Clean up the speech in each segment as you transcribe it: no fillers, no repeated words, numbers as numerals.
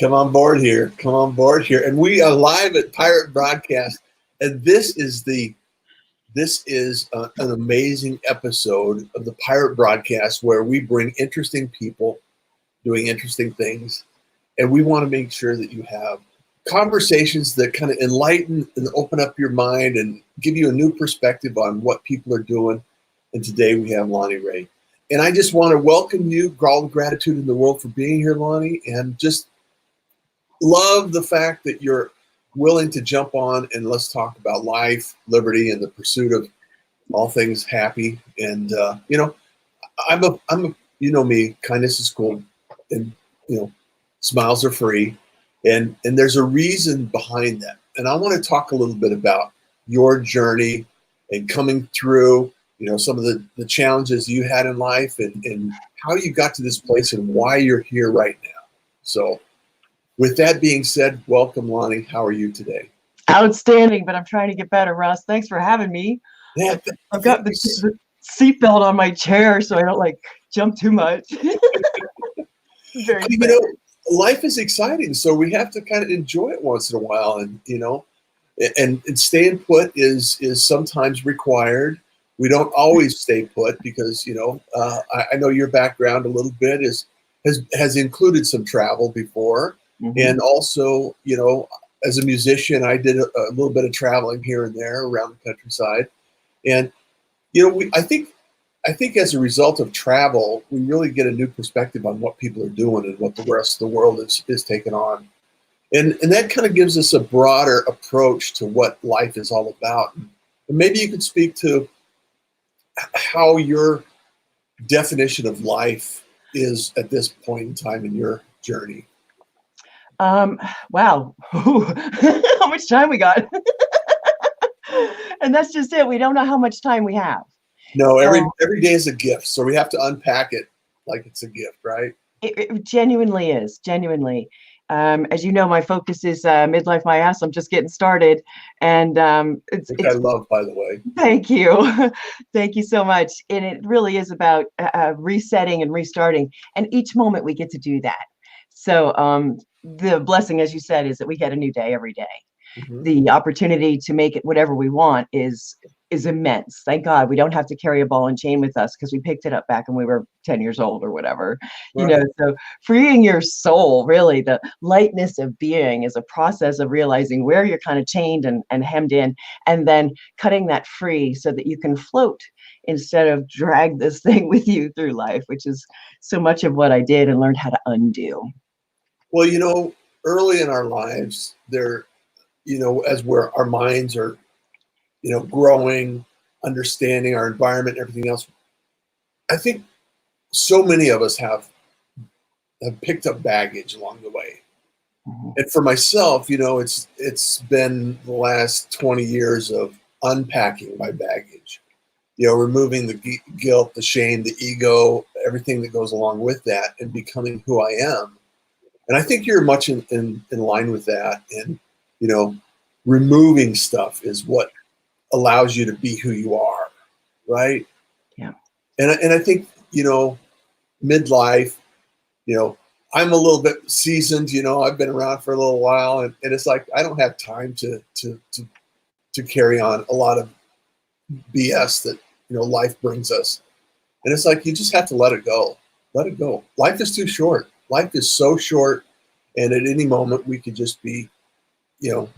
Come on board here. Come on board here. And we are live at Pirate Broadcast. And this is an amazing episode of the Pirate Broadcast where we bring interesting people doing interesting things. And we want to make sure that you have conversations that kind of enlighten and open up your mind and give you a new perspective on what people are doing. And today we have Lonnee Rey. And I just want to welcome you, all the gratitude in the world for being here, Lonnee, and just love the fact that you're willing to jump on and let's talk about life, liberty, and the pursuit of all things happy. And I'm a you know me, kindness is cool, and smiles are free, and there's a reason behind that. And I want to talk a little bit about your journey and coming through, some of the challenges you had in life and how you got to this place and why you're here right now. So with that being said, welcome, Lonnee. How are you today? Outstanding, but I'm trying to get better, Russ. Thanks for having me. Yeah, I've got the seatbelt on my chair so I don't jump too much. Life is exciting, so we have to kind of enjoy it once in a while, and staying put is sometimes required. We don't always stay put because I know your background a little bit has included some travel before. Mm-hmm. And also, as a musician, I did a little bit of traveling here and there around the countryside. And, I think as a result of travel, we really get a new perspective on what people are doing and what the rest of the world is taking on. And that kind of gives us a broader approach to what life is all about. And maybe you could speak to how your definition of life is at this point in time in your journey. Wow. How much time we got? And that's just it. We don't know how much time we have. No, every day is a gift. So we have to unpack it like it's a gift, right? It genuinely is. Genuinely. As you know, my focus is midlife my ass. I'm just getting started. And it's I love, by the way. Thank you. Thank you so much. And it really is about resetting and restarting. And each moment we get to do that. So the blessing, as you said, is that we get a new day every day. Mm-hmm. The opportunity to make it whatever we want is immense. Thank God we don't have to carry a ball and chain with us because we picked it up back when we were 10 years old or whatever. Right. So freeing your soul, really, the lightness of being is a process of realizing where you're kind of chained and hemmed in, and then cutting that free so that you can float instead of drag this thing with you through life, which is so much of what I did and learned how to undo. Well, early in our lives, as our minds are, growing, understanding our environment, everything else, I think so many of us have picked up baggage along the way. Mm-hmm. And for myself, it's been the last 20 years of unpacking my baggage, removing the guilt, the shame, the ego, everything that goes along with that, and becoming who I am. And I think you're much in line with that. And, removing stuff is what allows you to be who you are. Right. Yeah. And I think, midlife, I'm a little bit seasoned, I've been around for a little while, and it's like, I don't have time to carry on a lot of BS that, life brings us. And it's like, you just have to let it go. Let it go. Life is too short. Life is so short, and at any moment we could just be,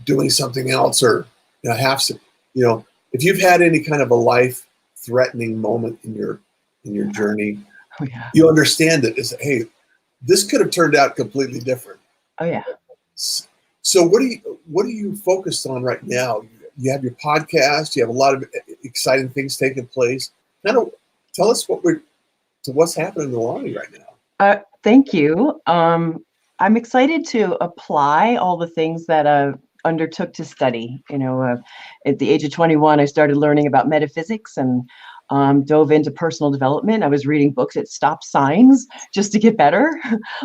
doing something else, or if you've had any kind of a life-threatening moment in your journey, you understand it as, hey, this could have turned out completely different. Oh yeah. So what are you focused on right now? You have your podcast. You have a lot of exciting things taking place. Kind of tell us what's happening in Lonnee right now. Thank you. I'm excited to apply all the things that I undertook to study. At the age of 21, I started learning about metaphysics and dove into personal development. I was reading books at stop signs just to get better.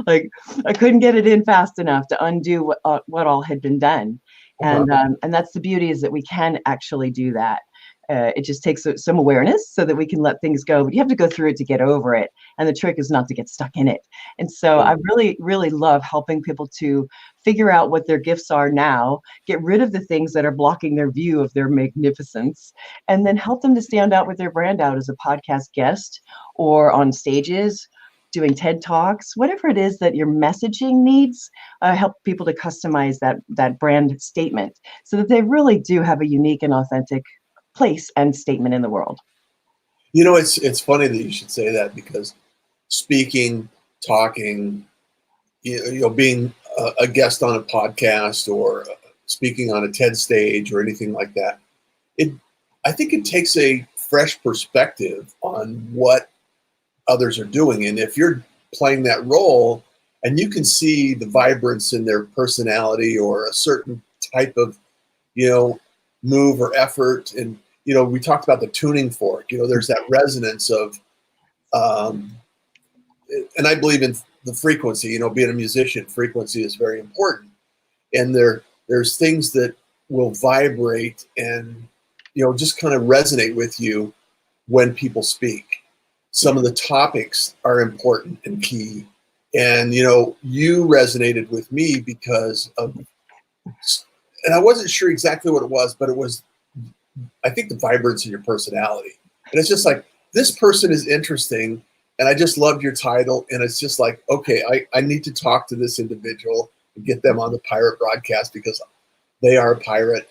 I couldn't get it in fast enough to undo what all had been done. And that's the beauty, is that we can actually do that. It just takes some awareness so that we can let things go, but you have to go through it to get over it. And the trick is not to get stuck in it. And so I really, really love helping people to figure out what their gifts are now, get rid of the things that are blocking their view of their magnificence, and then help them to stand out with their brand out as a podcast guest or on stages, doing TED Talks, whatever it is that your messaging needs, help people to customize that brand statement so that they really do have a unique and authentic place and statement in the world. You know, it's funny that you should say that, because speaking, talking, being a guest on a podcast or speaking on a TED stage or anything like that, I think it takes a fresh perspective on what others are doing. And if you're playing that role and you can see the vibrance in their personality or a certain type of, move or effort, and we talked about the tuning fork. There's that resonance of, and I believe in the frequency. Being a musician, frequency is very important. And there's things that will vibrate and just kind of resonate with you when people speak. Some of the topics are important and key, and you resonated with me because of, and I wasn't sure exactly what it was, but it was, I think, the vibrance in your personality. And it's just like, this person is interesting, and I just loved your title. And it's just like, okay, I need to talk to this individual and get them on the pirate broadcast, because they are a pirate.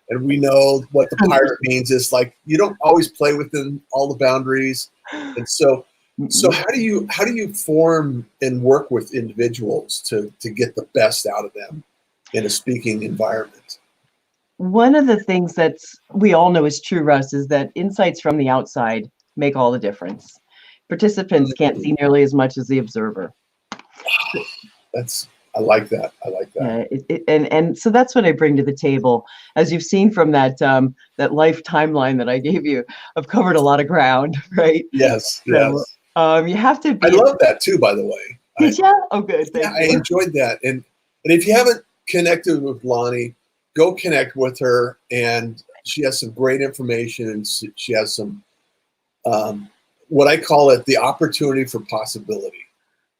And we know what the pirate means is like, you don't always play within all the boundaries. And so how do you form and work with individuals to get the best out of them in a speaking environment? One of the things that we all know is true, Russ, is that insights from the outside make all the difference. Participants can't see nearly as much as the observer. I like that. And so that's what I bring to the table. As you've seen from that life timeline that I gave you, I've covered a lot of ground, right? Yes. You have to be. I love that too, by the way. Did you? Oh, good. Thank you. I enjoyed that. And if you haven't connected with Lonnee, go connect with her. And she has some great information, and she has some, what I call it, the opportunity for possibility.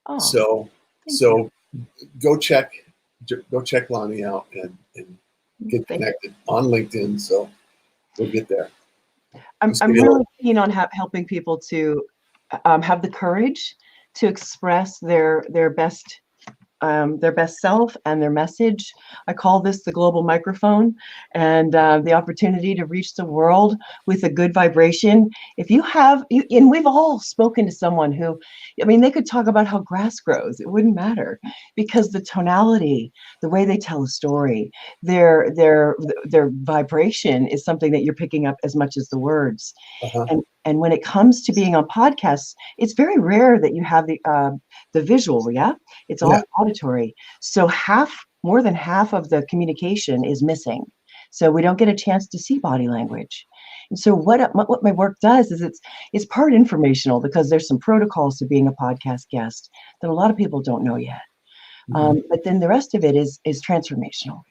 Oh, so go check Lonnee out and get connected on LinkedIn. So we'll get there. I'm really keen on helping people to have the courage to express their best self and their message. I call this the global microphone, and the opportunity to reach the world with a good vibration. If you have, and we've all spoken to someone who, they could talk about how grass grows. It wouldn't matter, because the tonality, the way they tell a story, their vibration is something that you're picking up as much as the words. Uh-huh. And when it comes to being on podcasts, it's very rare that you have the visual. Yeah, it's all auditory. So more than half of the communication is missing. So we don't get a chance to see body language. And so what my work does is it's part informational, because there's some protocols to being a podcast guest that a lot of people don't know yet. Mm-hmm. But then the rest of it is transformational,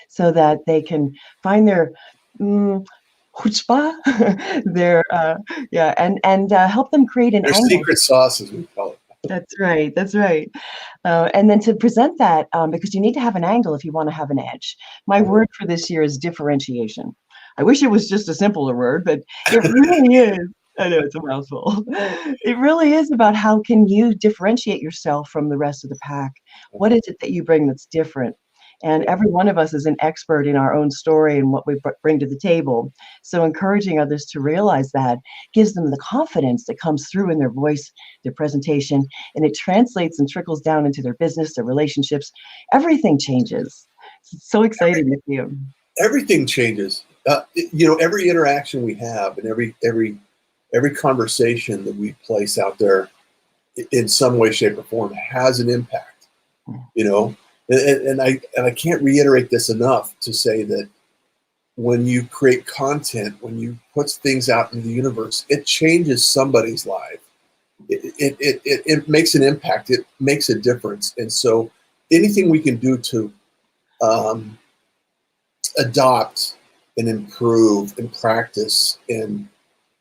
so that they can find their chutzpah, and help them create an angle. Secret sauce, as we call it. That's right. And then to present that, because you need to have an angle if you want to have an edge. My word for this year is differentiation. I wish it was just a simpler word, but it really is. I know it's a mouthful. It really is about how can you differentiate yourself from the rest of the pack? What is it that you bring that's different? And every one of us is an expert in our own story and what we bring to the table. So encouraging others to realize that gives them the confidence that comes through in their voice, their presentation, and it translates and trickles down into their business, their relationships. Everything changes. It's so exciting with you. Everything changes. Every interaction we have, and every conversation that we place out there in some way, shape, or form has an impact. And I can't reiterate this enough to say that when you create content, when you put things out into the universe, it changes somebody's life. It makes an impact. It makes a difference. And so anything we can do to adopt and improve and practice and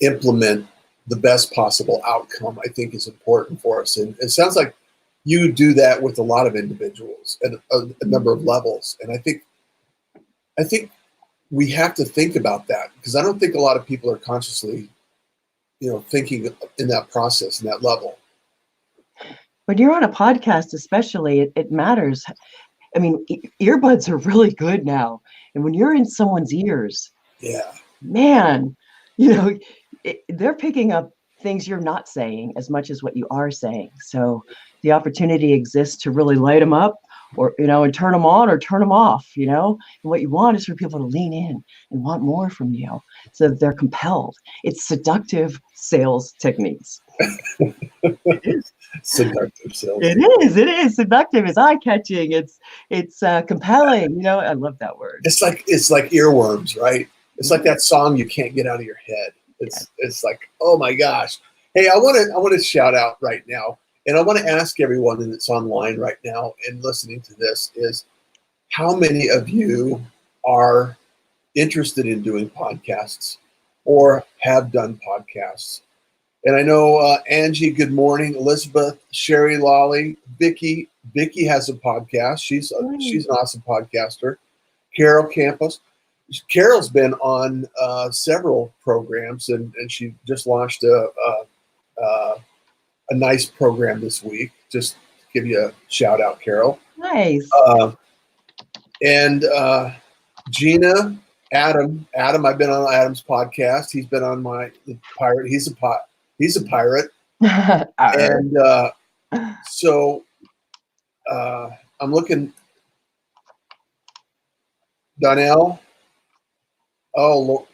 implement the best possible outcome, I think is important for us. And it sounds like you do that with a lot of individuals at a number of levels. And I think we have to think about that, because I don't think a lot of people are consciously, thinking in that process, in that level. When you're on a podcast, especially, it matters. I mean, earbuds are really good now. And when you're in someone's ears, Yeah. man, they're picking up things you're not saying as much as what you are saying. So the opportunity exists to really light them up, or, and turn them on or turn them off, and what you want is for people to lean in and want more from you, so that they're compelled. It's seductive sales techniques. Seductive sales. It is seductive. It's eye-catching. It's compelling. I love that word. It's like earworms, right? It's like that song you can't get out of your head. It's like, oh my gosh. Hey, I want to shout out right now, and I want to ask everyone that's online right now and listening to this is, how many of you are interested in doing podcasts or have done podcasts? And I know Angie, good morning. Elizabeth, Sherry, Lolly, Vicky. Vicky has a podcast. She's an awesome podcaster. Carol Campos. Carol's been on several programs, and she just launched a nice program this week. Just to give you a shout out, Carol. Nice. And Gina, Adam, I've been on Adam's podcast. He's been on the Pirate. He's a pirate. And so I'm looking. Donnell. Oh, look.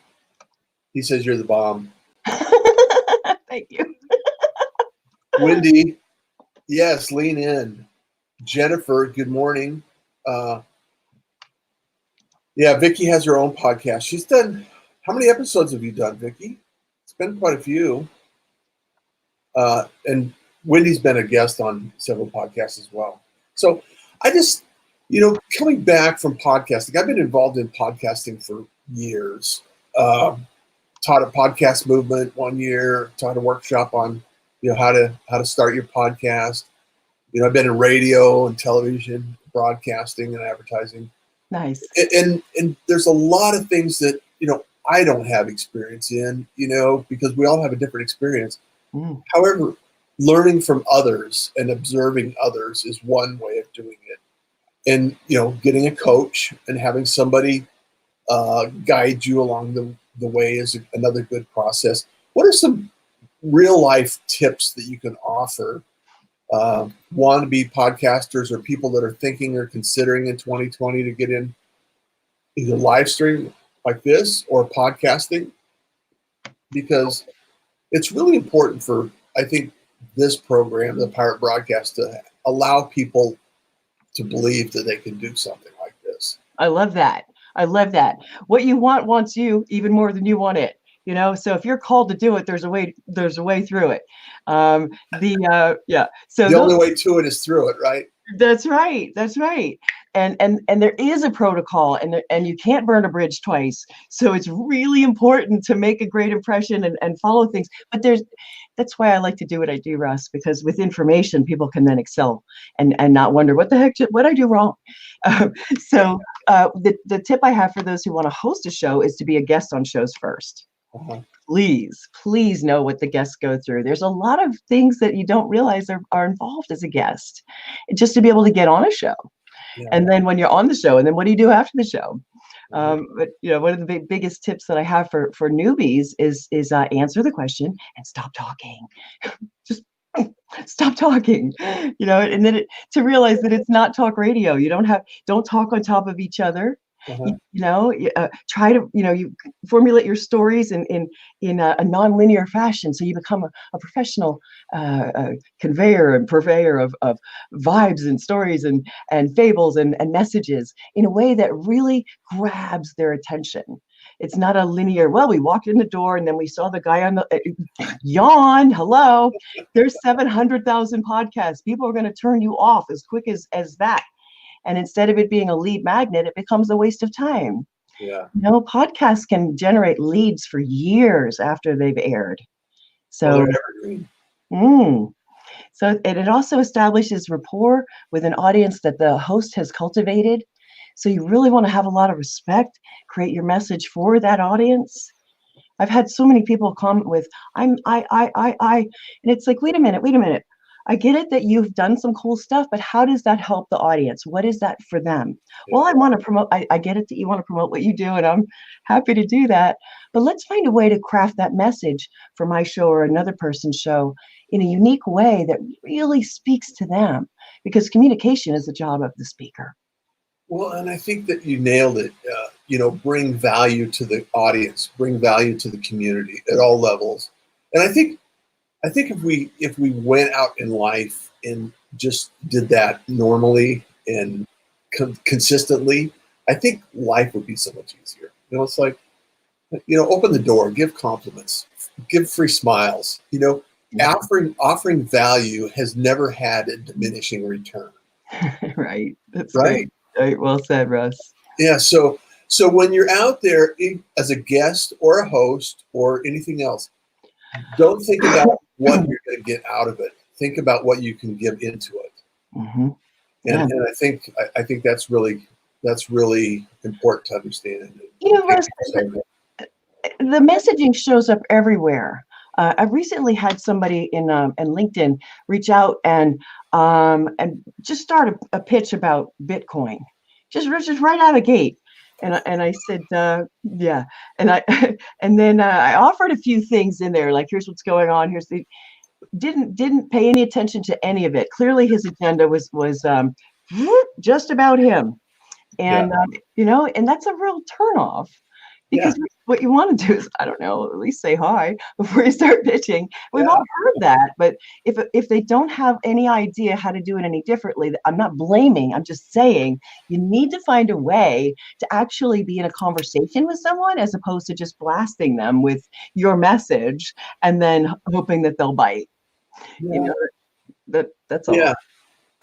He says you're the bomb. Thank you. Wendy, yes, lean in. Jennifer, good morning. Yeah, Vicky has her own podcast. She's done, how many episodes have you done, Vicky? It's been quite a few. And Wendy's been a guest on several podcasts as well. So I just, coming back from podcasting, I've been involved in podcasting for years. Taught a podcast movement 1 year, taught a workshop on, how to start your podcast. I've been in radio and television, broadcasting and advertising. Nice. And there's a lot of things that, I don't have experience in, because we all have a different experience. However, learning from others and observing others is one way of doing it. And, getting a coach and having somebody guide you along the way is another good process. What are some real life tips that you can offer wannabe podcasters or people that are thinking or considering in 2020 to get in either live stream like this or podcasting? Because it's really important for, I think, this program, the Pirate Broadcast, to allow people to believe that they can do something like this. I love that. What you want wants you even more than you want it. So if you're called to do it, there's a way through it. So the only way to it is through it, right? That's right. And there is a protocol, and you can't burn a bridge twice. So it's really important to make a great impression and follow things. But that's why I like to do what I do, Russ, because with information, people can then excel and not wonder what the heck what I do wrong. The tip I have for those who want to host a show is to be a guest on shows first. Uh-huh. Please know what the guests go through. There's a lot of things that you don't realize are involved as a guest, just to be able to get on a show. Yeah. And then when you're on the show, and then what do you do after the show? But one of the biggest tips that I have for newbies is answer the question and stop talking. Just stop talking, and then to realize that it's not talk radio. Don't talk on top of each other. Uh-huh. Try to, you formulate your stories in a non-linear fashion, so you become a professional conveyor and purveyor of vibes and stories and fables and messages in a way that really grabs their attention. It's not a linear, well, we walked in the door and then we saw the guy on the yawn. Hello, there's 700,000 podcasts. People are going to turn you off as quick as that. And instead of it being a lead magnet, it becomes a waste of time. Yeah. Podcasts can generate leads for years after they've aired. Well, So, they're evergreen. mm, and it also establishes rapport with an audience that the host has cultivated. So you really want to have a lot of respect, create your message for that audience. I've had so many people comment with, I, and it's like, wait a minute. I get it that you've done some cool stuff, but how does that help the audience? What is that for them? Yeah. Well, I want to promote, I get it that you want to promote what you do, and I'm happy to do that. But let's find a way to craft that message for my show or another person's show in a unique way that really speaks to them, because communication is the job of the speaker. Well, and I think that you nailed it. Bring value to the audience, bring value to the community at all levels. And I think if we went out in life and just did that normally and consistently, I think life would be so much easier. It's like, open the door, give compliments, give free smiles. Yeah. Offering value has never had a diminishing return. Right. That's good. Right. Right. Well said, Russ. Yeah. So when you're out there as a guest or a host or anything else, don't think about what you're going to get out of it. Think about what you can give into it. Mm-hmm. And Yeah. I think that's really important to understand. Russ, the messaging shows up everywhere. I recently had somebody in LinkedIn reach out and just start a pitch about Bitcoin, just right out of the gate. And I said, yeah. And I and then I offered a few things in there, like, here's what's going on. Here's the didn't pay any attention to any of it. Clearly, his agenda was just about him, Yeah. and and that's a real turnoff. Yeah. Because what you want to do is, I don't know, at least say hi before you start pitching. We've all heard that, but if they don't have any idea how to do it any differently, I'm not blaming. I'm just saying you need to find a way to actually be in a conversation with someone as opposed to just blasting them with your message and then hoping that they'll bite. Yeah. That's all. Yeah.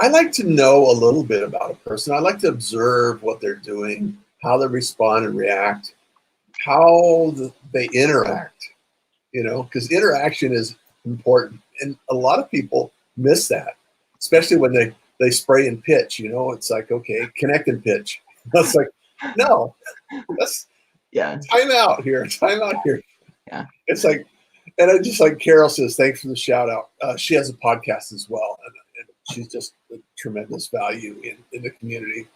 I like to know a little bit about a person. I like to observe what they're doing, how they respond and react, how they interact, because interaction is important. And a lot of people miss that, especially when they spray and pitch, it's like, okay, connect and pitch. It's like, no, let's time out here. Yeah. It's like, and I just, like Carol says, thanks for the shout out. She has a podcast as well. And she's just a tremendous value in the community.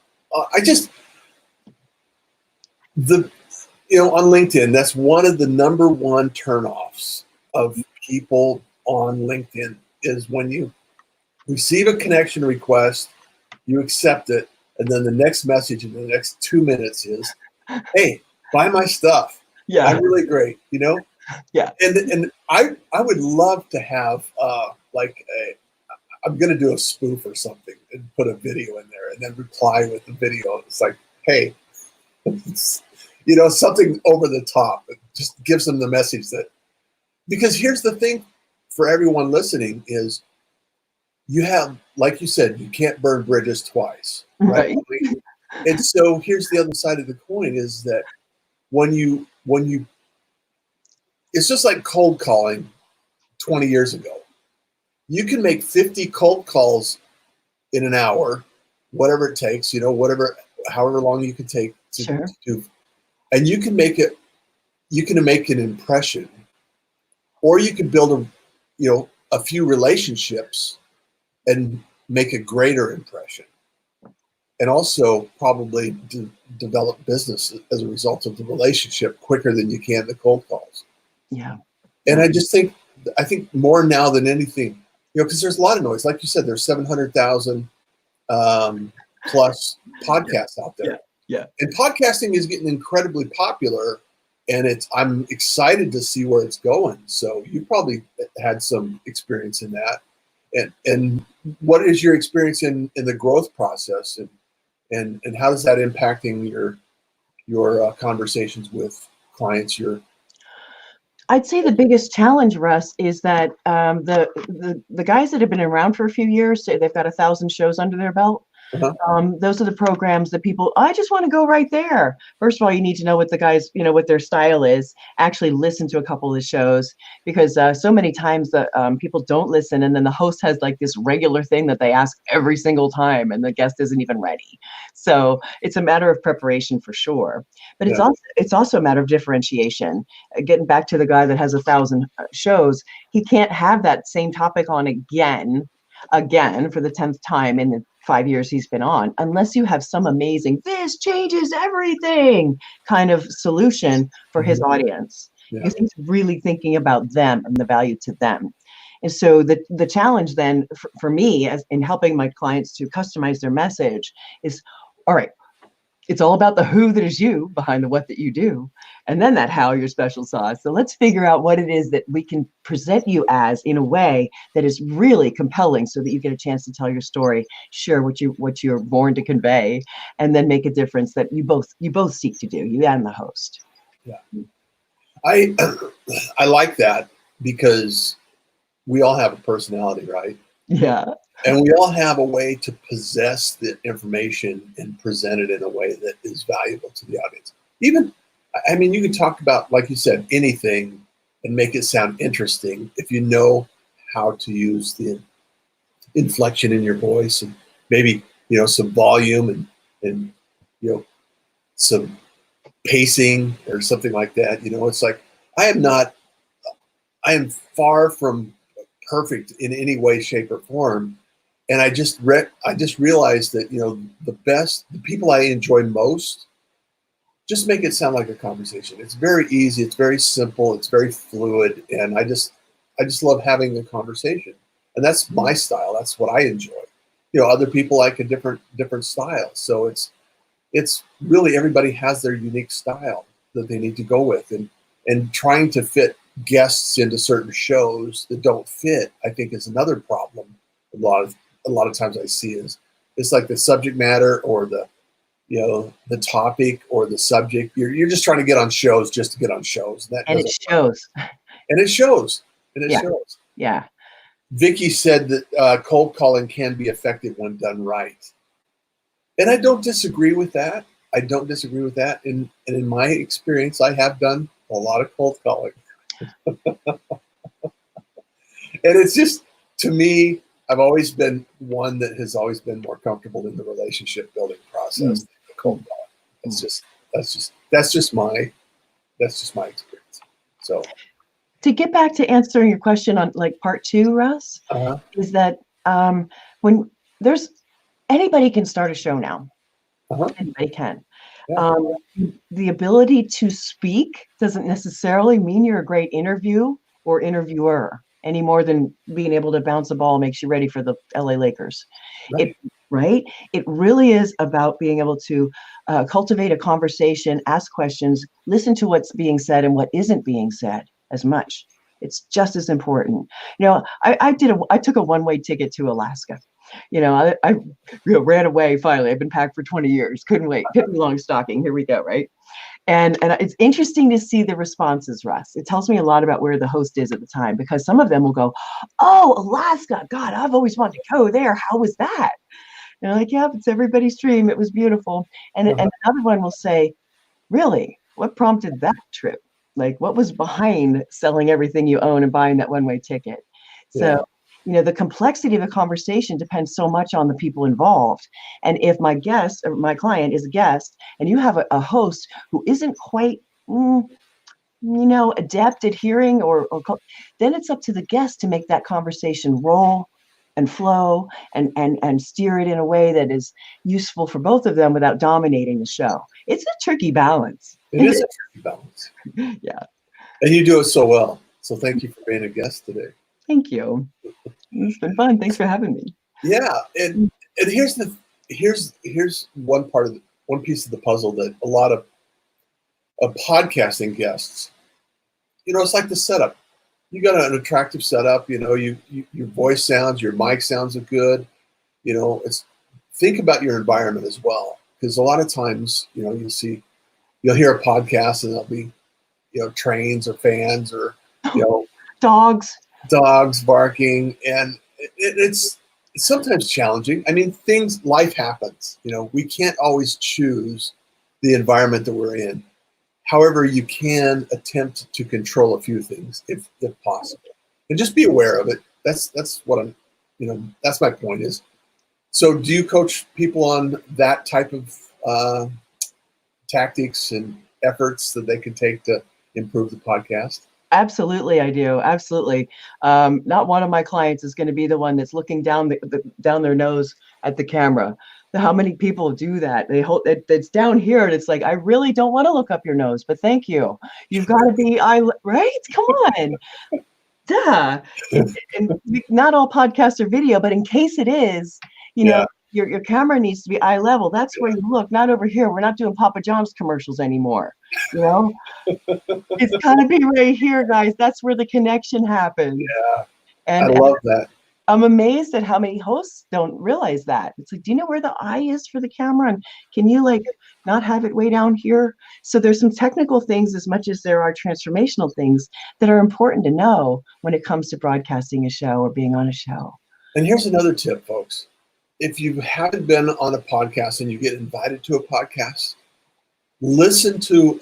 On LinkedIn, that's one of the number one turnoffs of people on LinkedIn is when you receive a connection request, you accept it, and then the next message in the next 2 minutes is, hey, buy my stuff. Yeah. I'm really great, Yeah. And I would love to have I'm going to do a spoof or something and put a video in there and then reply with the video. It's like, hey, something over the top. It just gives them the message because here's the thing for everyone listening is you have, like you said, you can't burn bridges twice. Right. And so here's the other side of the coin is that when you, it's just like cold calling 20 years ago. You can make 50 cold calls in an hour, whatever it takes, however long you can take to do. And you can make an impression, or you can build a few relationships and make a greater impression. And also probably develop business as a result of the relationship quicker than you can the cold calls. Yeah. And I think more now than anything, because there's a lot of noise. Like you said, there's 700,000 plus podcasts out there. Yeah. And podcasting is getting incredibly popular, and I'm excited to see where it's going. So you probably had some experience in that. And what is your experience in the growth process, and how does that impacting your conversations with clients? I'd say the biggest challenge, Russ, is that the guys that have been around for a few years, say they've got 1,000 shows under their belt. Uh-huh. Those are the programs that people, I just want to go right there. First of all, you need to know what the guys, what their style is. Actually listen to a couple of the shows, because so many times the people don't listen, and then the host has like this regular thing that they ask every single time, and the guest isn't even ready. So it's a matter of preparation for sure. But Yeah. it's also a matter of differentiation. Getting back to the guy that has 1,000 shows, he can't have that same topic on again for the 10th time in the 5 years he's been on, unless you have some amazing, this changes everything kind of solution for his audience, Yeah. because he's really thinking about them and the value to them. And so the challenge then for me, as in helping my clients to customize their message, is, all right, it's all about the who that is you behind the what that you do, and then that how, your special sauce. So let's figure out what it is that we can present you as in a way that is really compelling, so that you get a chance to tell your story, share what you're born to convey, and then make a difference that you both seek to do, you and the host. Yeah. I I like that, because we all have a personality, right? Yeah. And we all have a way to possess the information and present it in a way that is valuable to the audience. Even, I mean, you can talk about, like you said, anything and make it sound interesting if you know how to use the inflection in your voice, and maybe, some volume, and some pacing or something like that. It's like, I am far from perfect in any way, shape, or form. And I just realized that, the people I enjoy most, just make it sound like a conversation. It's very easy. It's very simple. It's very fluid. And I just love having a conversation. And that's my style. That's what I enjoy. Other people like a different style. So it's really, everybody has their unique style that they need to go with. And trying to fit guests into certain shows that don't fit, I think, is another problem. A lot of times I see it's like the subject matter, or the topic, or the subject. You're just trying to get on shows just to get on shows. And it shows. And it shows. And it Yeah. shows. Yeah. Vicky said that cold calling can be effective when done right. And I don't disagree with that. And in my experience, I have done a lot of cold calling. And it's just, to me, I've always been one that has always been more comfortable in the relationship building process than the cold calling. That's just my experience. So, to get back to answering your question on like part 2, Russ, is that when there's, anybody can start a show now. Anybody can. Yeah. The ability to speak doesn't necessarily mean you're a great interview or interviewer, any more than being able to bounce a ball makes you ready for the LA Lakers. Right. It really is about being able to cultivate a conversation, ask questions, listen to what's being said and what isn't being said as much. It's just as important. I took a one-way ticket to Alaska. I ran away finally. I've been packed for 20 years. Couldn't wait. Pippi Longstocking. Here we go, right? And it's interesting to see the responses, Russ. It tells me a lot about where the host is at the time, because some of them will go, "Oh, Alaska. God, I've always wanted to go there. How was that?" And I'm like, "Yeah, it's everybody's dream. It was beautiful." And another one will say, "Really? What prompted that trip? Like, what was behind selling everything you own and buying that one-way ticket?" So, the complexity of a conversation depends so much on the people involved. And if my guest or my client is a guest, and you have a host who isn't quite, adept at hearing, then it's up to the guest to make that conversation roll and flow and steer it in a way that is useful for both of them without dominating the show. It's a tricky balance. It is a tricky balance. Yeah. And you do it so well. So thank you for being a guest today. Thank you. It's been fun. Thanks for having me. Yeah, and here's one piece of the puzzle that a lot of podcasting guests, it's like the setup. You got an attractive setup. Your voice sounds, your mic sounds good. Think about your environment as well, because a lot of times, you'll hear a podcast and there'll be, trains or fans or, dogs barking, and it's It's sometimes challenging. I mean, life happens. We can't always choose the environment that we're in. However, you can attempt to control a few things if possible, and just be aware of it. That's what that's my point is. So, do you coach people on that type of tactics and efforts that they can take to improve the podcast? Absolutely, I do. Absolutely. Not one of my clients is going to be the one that's looking down down their nose at the camera. How many people do that? They hold it's down here, and it's like, I really don't want to look up your nose, but thank you. You've got to be right. Come on, duh. And not all podcasts are video, but in case it is, Yeah. Your camera needs to be eye level. That's where you look, not over here. We're not doing Papa John's commercials anymore. It's got to be right here, guys. That's where the connection happens. Yeah. And I love that. I'm amazed at how many hosts don't realize that. It's like, do you know where the eye is for the camera? And can you not have it way down here? So there's some technical things as much as there are transformational things that are important to know when it comes to broadcasting a show or being on a show. And here's another tip, folks. If you haven't been on a podcast and you get invited to a podcast, listen to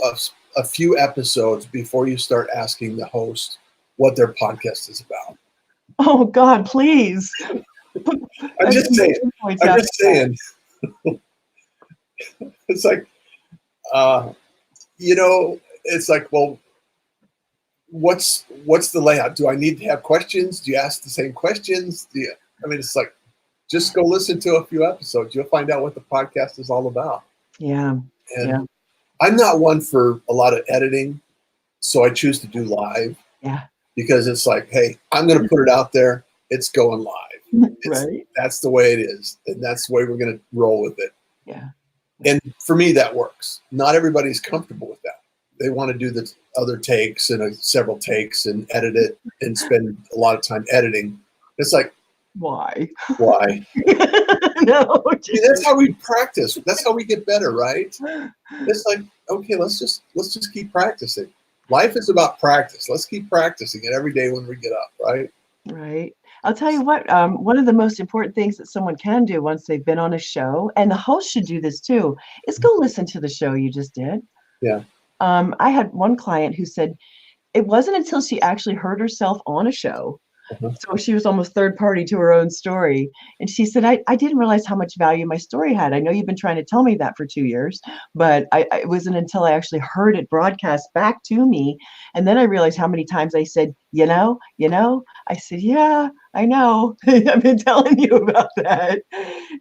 a few episodes before you start asking the host what their podcast is about. Oh God, please. I'm just saying. It's like, it's like, well, what's the layout? Do I need to have questions? Do you ask the same questions? It's like, just go listen to a few episodes. You'll find out what the podcast is all about. Yeah. And I'm not one for a lot of editing, so I choose to do live. Yeah. Because it's like, hey, I'm going to put it out there. It's going live. Right. That's the way it is. And that's the way we're going to roll with it. Yeah. And for me, that works. Not everybody's comfortable with that. They want to do the other takes and several takes and edit it and spend a lot of time editing. It's like, why? No. That's how we practice. That's how we get better, right? It's like, okay, let's just keep practicing. Life is about practice. Let's keep practicing it every day when we get up, right? Right. I'll tell you what, one of the most important things that someone can do once they've been on a show, and the host should do this too, is go listen to the show you just did. Yeah. I had one client who said it wasn't until she actually heard herself on a show. So she was almost third party to her own story. And she said, I didn't realize how much value my story had. I know you've been trying to tell me that for 2 years, but it wasn't until I actually heard it broadcast back to me. And then I realized how many times I said, I said, yeah, I know. I've been telling you about that,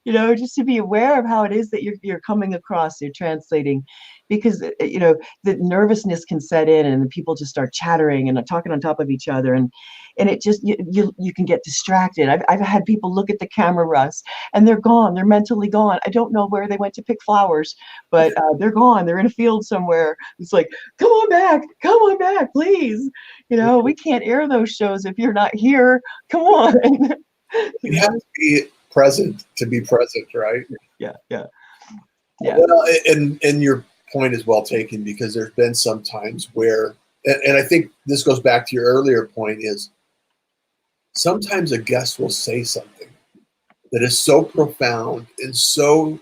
just to be aware of how it is that you're coming across, you're translating, because, the nervousness can set in and the people just start chattering and talking on top of each other. And it just, you can get distracted. I've had people look at the camera, Russ, and they're gone. They're mentally gone. I don't know where they went to pick flowers, but they're gone. They're in a field somewhere. It's like, come on back, please. We can't air those shows if you're not here. Come on. You have to be present to be present, right? Yeah. Well, and your point is well taken, because there's been some times where, and I think this goes back to your earlier point, is sometimes a guest will say something that is so profound and so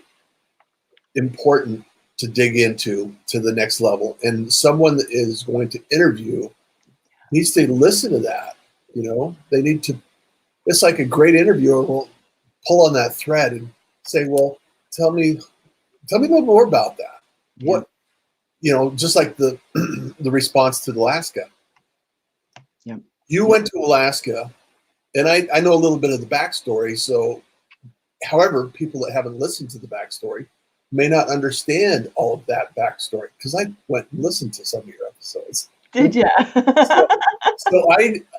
important to dig into to the next level. And someone that is going to interview needs to listen to that. They need to, it's like a great interviewer will pull on that thread and say, well, tell me a little more about that. What, just like the response to Alaska. Yeah. You went to Alaska, and I know a little bit of the backstory. So, however, people that haven't listened to the backstory may not understand all of that backstory, because I went and listened to some of your episodes. Did you? So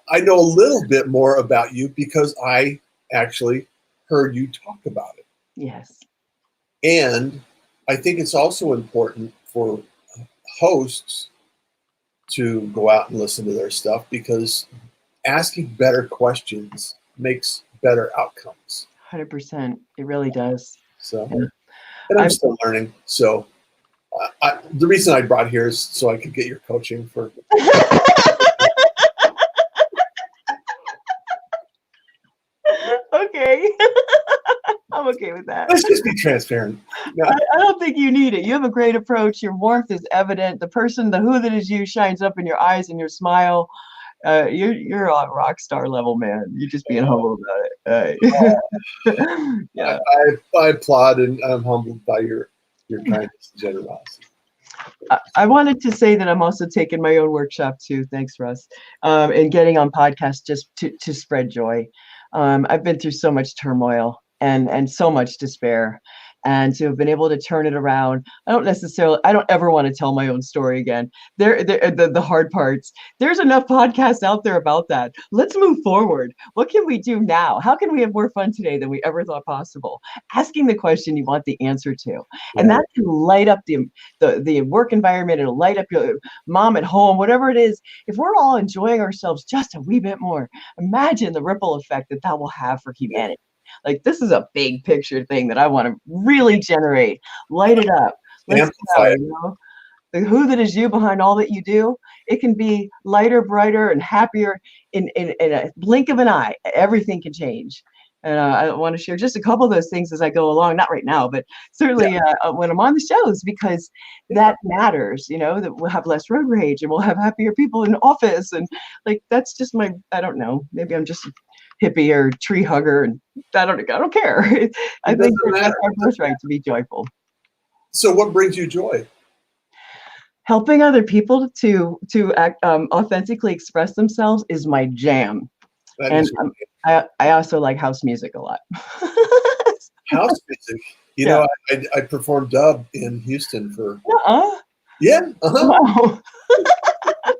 I know a little bit more about you because I actually heard you talk about it. Yes. And I think it's also important for hosts to go out and listen to their stuff, because asking better questions makes better outcomes. 100%. It really does. So, and I'm still learning. So the reason I brought here is so I could get your coaching for. Okay. okay with that. Let's just be transparent. No, I don't think you need it. You have a great approach. Your warmth is evident. The who that is you shines up in your eyes and your smile. You're a rock star level, man. You're just being humble about it. Yeah. I applaud and I'm humbled by your kindness and generosity. I wanted to say that I'm also taking my own workshop too. Thanks, Russ. And getting on podcasts just to spread joy. I've been through so much turmoil and so much despair. And to have been able to turn it around, I don't ever want to tell my own story again. The hard parts. There's enough podcasts out there about that. Let's move forward. What can we do now? How can we have more fun today than we ever thought possible? Asking the question you want the answer to. And that can light up the work environment. It'll light up your mom at home, whatever it is. If we're all enjoying ourselves just a wee bit more, imagine the ripple effect that will have for humanity. Like, this is a big picture thing that I want to really generate. Light it up. Let's go, you know? The who that is you behind all that you do, it can be lighter, brighter, and happier in a blink of an eye. Everything can change. And I want to share just a couple of those things as I go along, not right now, but certainly when I'm on the shows, because that matters, you know, that we'll have less road rage and we'll have happier people in office. And like, that's just I don't know, maybe I'm just a hippie or tree hugger, and I don't care. I think that's our birthright to be joyful. So what brings you joy? Helping other people to act, authentically express themselves is my jam. And I also like house music a lot. House music? You know, I performed dub in Houston for... Wow.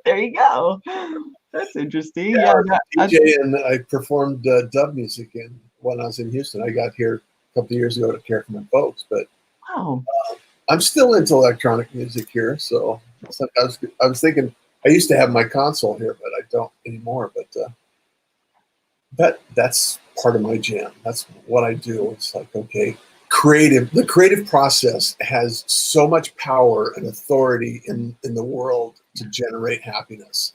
There you go. That's interesting. DJ, and I performed dub music when I was in Houston. I got here a couple of years ago to care for my folks, but wow. I'm still into electronic music here. So I was thinking, I used to have my console here, but I don't anymore. But that's part of my jam. That's what I do. It's like, okay, the creative process has so much power and authority in the world to generate happiness.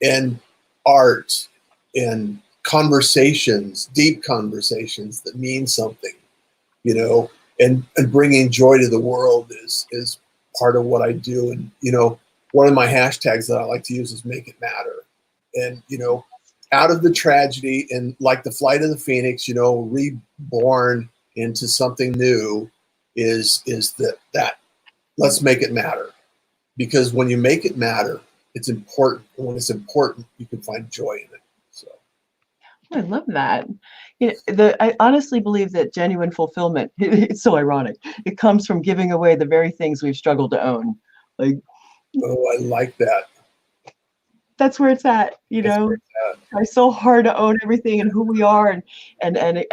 And art and conversations, deep conversations that mean something, you know, and bringing joy to the world is part of what I do. And, you know, one of my hashtags that I like to use is make it matter. And, you know, out of the tragedy and like the flight of the phoenix, you know, reborn into something new is that let's make it matter. Because when you make it matter, it's important. And when it's important, you can find joy in it. So I love that. You know, I honestly believe that genuine fulfillment, it's so ironic. It comes from giving away the very things we've struggled to own. Like, oh, I like that. That's where it's at, you know. Try so hard to own everything and who we are, and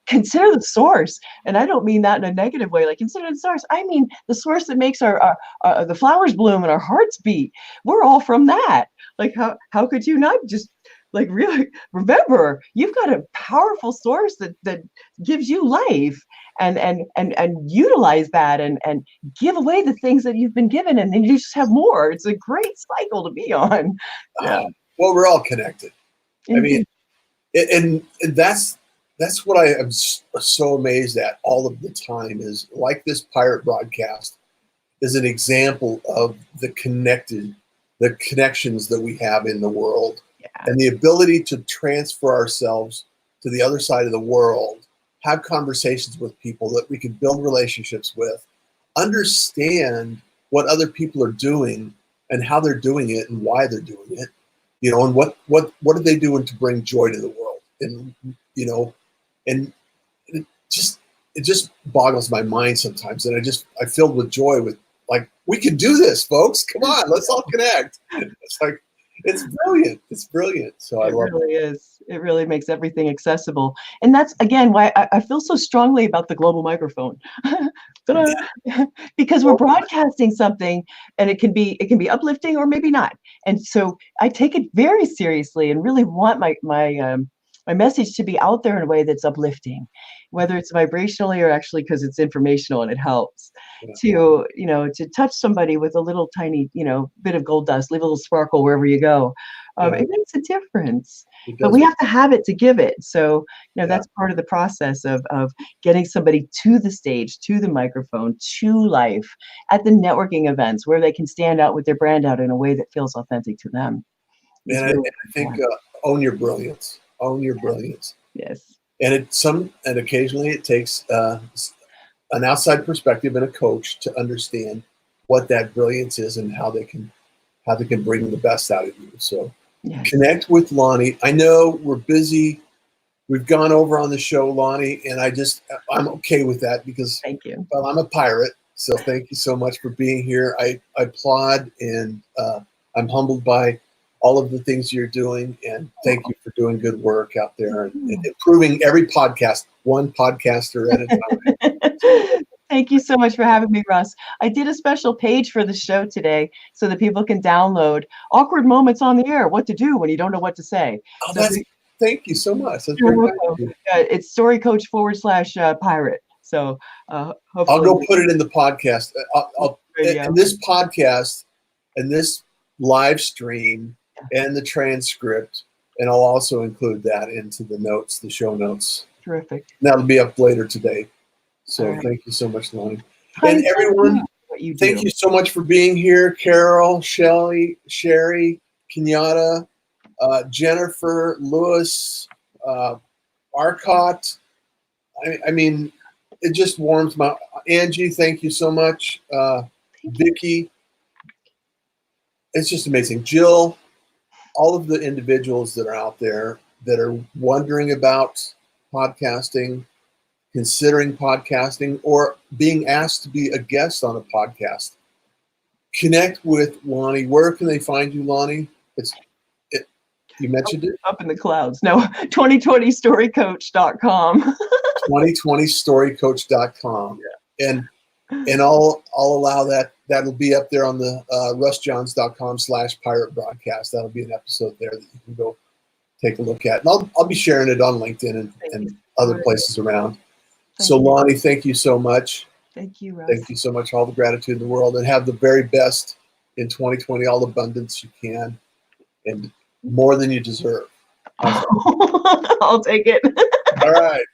consider the source. And I don't mean that in a negative way. Like, consider the source. I mean the source that makes our the flowers bloom and our hearts beat. We're all from that. Like, how could you not just like really remember you've got a powerful source that gives you life, and utilize that and give away the things that you've been given, and then you just have more. It's a great cycle to be on. Well, we're all connected. Indeed. I mean, and that's what I am so amazed at all of the time is like this pirate broadcast is an example of the connections that we have in the world. And the ability to transfer ourselves to the other side of the world, have conversations with people that we can build relationships with, understand what other people are doing and how they're doing it and why they're doing it, you know, and what are they doing to bring joy to the world. And, you know, and it just boggles my mind sometimes. And I filled with joy with like, we can do this, folks. Come on, let's all connect. It's like, it's brilliant. It's brilliant. So I love it. It really is. It really makes everything accessible. And that's, again, why I feel so strongly about the global microphone. Because we're broadcasting something, and it can be uplifting or maybe not. And so I take it very seriously and really want my message to be out there in a way that's uplifting, whether it's vibrationally or actually because it's informational and it helps to, you know, to touch somebody with a little tiny, you know, bit of gold dust, leave a little sparkle wherever you go, Right. It makes a difference. It But does. we have to have it to give it. So, Yeah. that's part of the process of getting somebody to the stage, to the microphone, to life at the networking events where they can stand out with their brand out in a way that feels authentic to them. It's And really I think important. own your brilliance. Own your brilliance. Yes. And occasionally it takes an outside perspective and a coach to understand what that brilliance is and how they can bring the best out of you. So Yes. connect with Lonnee. I know we're busy. We've gone over on the show, Lonnee, and I'm okay with that because, Thank you. well, I'm a pirate. So thank you so much for being here. I applaud, and I'm humbled by all of the things you're doing. And thank you for doing good work out there and improving every podcast, one podcaster at a time. Thank you so much for having me, Russ. I did a special page for the show today so that people can download awkward moments on the air, what to do when you don't know what to say. Oh, So thank you so much. That's you're very welcome. nice of you. It's story coach / pirate. So I'll hopefully go put it in the podcast. radio. And this podcast and this live stream and the transcript, and I'll also include that into the notes, the show notes. Terrific. That'll be up later today. So Right. Thank you so much, Lonnee. Honey, And everyone, what you thank do. you so much for being here. Carol, Shelly, Sherry, Kenyatta, Jennifer, Lewis, Arcot. I mean, it just warms my. Angie, thank you so much. Vicky, it's just amazing. Jill, all of the individuals that are out there that are wondering about podcasting, considering podcasting, or being asked to be a guest on a podcast. Connect with Lonnee. Where can they find you, Lonnee? You mentioned it. Up in the clouds. No, 2020storycoach.com. 2020storycoach.com. Yeah. And I'll allow that. That'll be up there on the russjohns.com/pirate broadcast. That'll be an episode there that you can go take a look at. And I'll be sharing it on LinkedIn and other places around. So Lonnee, thank you so much. Thank you, Russ. Thank you so much. All the gratitude in the world, and have the very best in 2020, all the abundance you can, and more than you deserve. I'll take it. All right.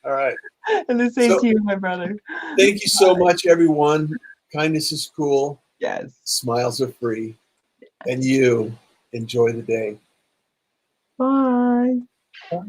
And the same to you, my brother. Thank you so much, everyone. Kindness is cool. Yes. Smiles are free. And you enjoy the day. Bye. Bye.